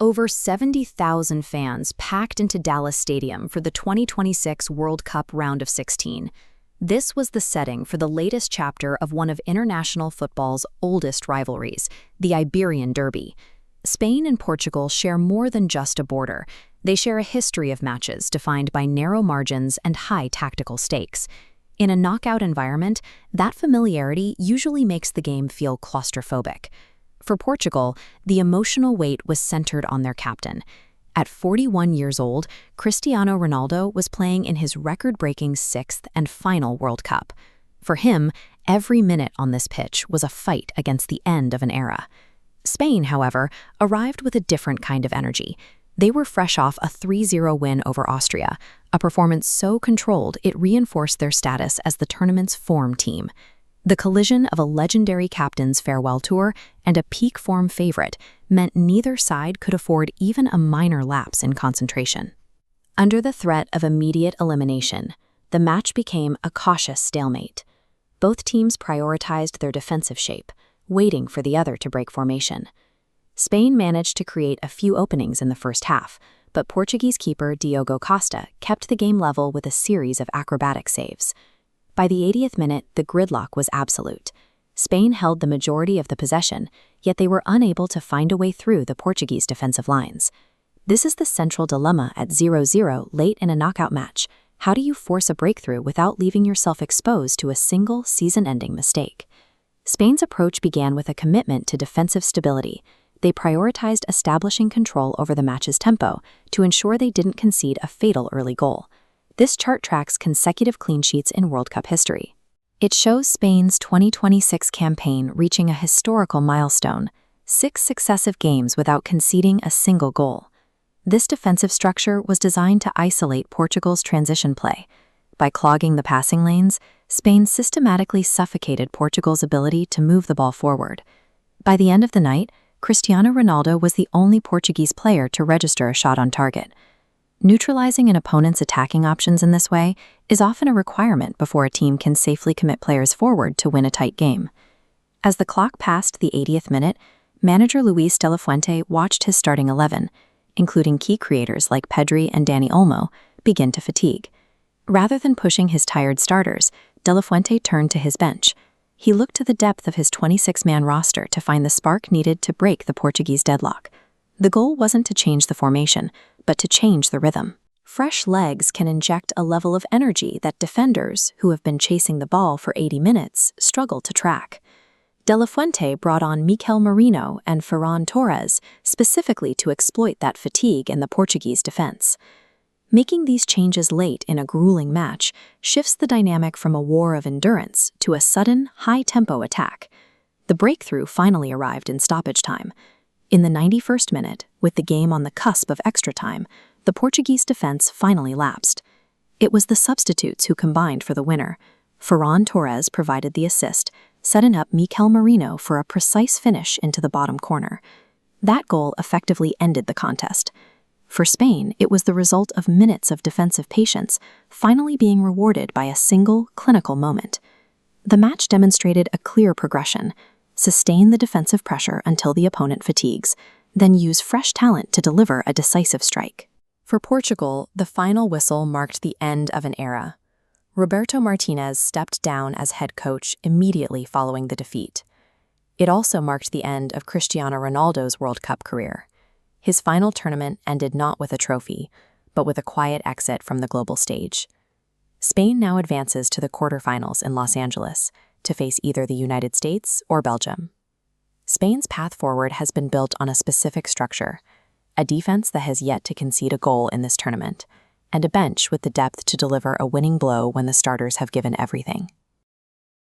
Over 70,000 fans packed into Dallas Stadium for the 2026 World Cup Round of 16. This was the setting for the latest chapter of one of international football's oldest rivalries, the Iberian Derby. Spain and Portugal share more than just a border. They share a history of matches defined by narrow margins and high tactical stakes. In a knockout environment, that familiarity usually makes the game feel claustrophobic. For Portugal, the emotional weight was centered on their captain. At 41 years old, Cristiano Ronaldo was playing in his record-breaking sixth and final World Cup. For him, every minute on this pitch was a fight against the end of an era. Spain, however, arrived with a different kind of energy. They were fresh off a 3-0 win over Austria, a performance so controlled it reinforced their status as the tournament's form team. The collision of a legendary captain's farewell tour and a peak form favorite meant neither side could afford even a minor lapse in concentration. Under the threat of immediate elimination, the match became a cautious stalemate. Both teams prioritized their defensive shape, waiting for the other to break formation. Spain managed to create a few openings in the first half, but Portuguese keeper Diogo Costa kept the game level with a series of acrobatic saves. By the 80th minute, the gridlock was absolute. Spain held the majority of the possession, yet they were unable to find a way through the Portuguese defensive lines. This is the central dilemma at 0-0 late in a knockout match. How do you force a breakthrough without leaving yourself exposed to a single season-ending mistake? Spain's approach began with a commitment to defensive stability. They prioritized establishing control over the match's tempo to ensure they didn't concede a fatal early goal. This chart tracks consecutive clean sheets in World Cup history. It shows Spain's 2026 campaign reaching a historical milestone, 6 successive games without conceding a single goal. This defensive structure was designed to isolate Portugal's transition play. By clogging the passing lanes, Spain systematically suffocated Portugal's ability to move the ball forward. By the end of the night, Cristiano Ronaldo was the only Portuguese player to register a shot on target. Neutralizing an opponent's attacking options in this way is often a requirement before a team can safely commit players forward to win a tight game. As the clock passed the 80th minute, manager Luis de la Fuente watched his starting 11, including key creators like Pedri and Dani Olmo, begin to fatigue. Rather than pushing his tired starters, de la Fuente turned to his bench. He looked to the depth of his 26-man roster to find the spark needed to break the Portuguese deadlock. The goal wasn't to change the formation, but to change the rhythm. Fresh legs can inject a level of energy that defenders, who have been chasing the ball for 80 minutes, struggle to track. De la Fuente brought on Mikel Merino and Ferran Torres specifically to exploit that fatigue in the Portuguese defense. Making these changes late in a grueling match shifts the dynamic from a war of endurance to a sudden, high-tempo attack. The breakthrough finally arrived in stoppage time. In the 91st minute, with the game on the cusp of extra time, the Portuguese defense finally lapsed. It was the substitutes who combined for the winner. Ferran Torres provided the assist, setting up Mikel Merino for a precise finish into the bottom corner. That goal effectively ended the contest. For Spain, it was the result of minutes of defensive patience, finally being rewarded by a single, clinical moment. The match demonstrated a clear progression. Sustain the defensive pressure until the opponent fatigues, then use fresh talent to deliver a decisive strike. For Portugal, the final whistle marked the end of an era. Roberto Martinez stepped down as head coach immediately following the defeat. It also marked the end of Cristiano Ronaldo's World Cup career. His final tournament ended not with a trophy, but with a quiet exit from the global stage. Spain now advances to the quarterfinals in Los Angeles, to face either the United States or Belgium. Spain's path forward has been built on a specific structure, a defense that has yet to concede a goal in this tournament, and a bench with the depth to deliver a winning blow when the starters have given everything.